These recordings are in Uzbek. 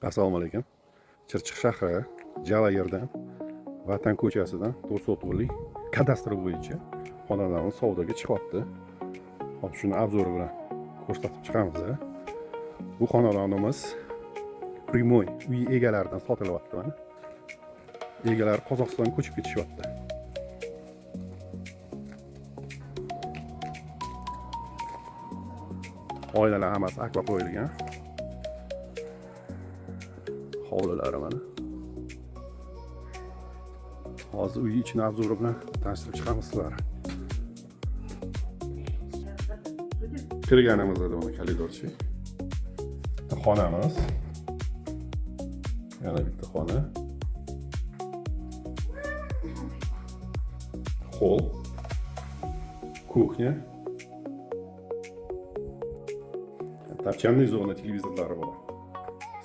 Assalomu alaykum. Chirchiq shahri Jalayirdan Vatan ko'chasidan 4 kadastr bo'yicha xonadonimiz savdoga chiqyapti. Hop shuni obzori bilan ko'rsatib chiqamiz. Bu xonadonimiz Primoy uy egalaridan sotilyapti mana. Egalar Qozog'istonga ko'chib ketishyapti. Oilalar hammasi akva qo'yilgan. Hovlilari mana. Hozir uy ichini obzori bilan tanishtirib chiqamiz sizlarga. Kirganimizda mana koridorchi. Xonamiz. Yana bitta xona. Hol. Kuchня. Торчанный зона televizorlari bor.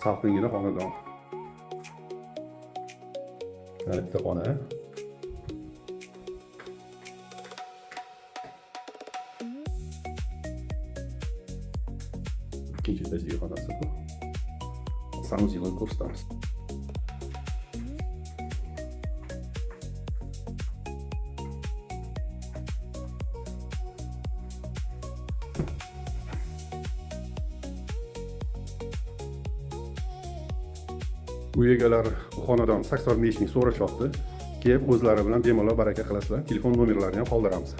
Salqingina xonadon. Mana bitta xona. Ikkinchi etajdagi xonasi bu. Sanusidan ko'rsatamiz. Uy egalari bu xonadon 85 ming so'rashyapti. Kelib o'zlari bilan bemalol baraka qilasizlar. Telefon nomerlarini ham qoldiramiz.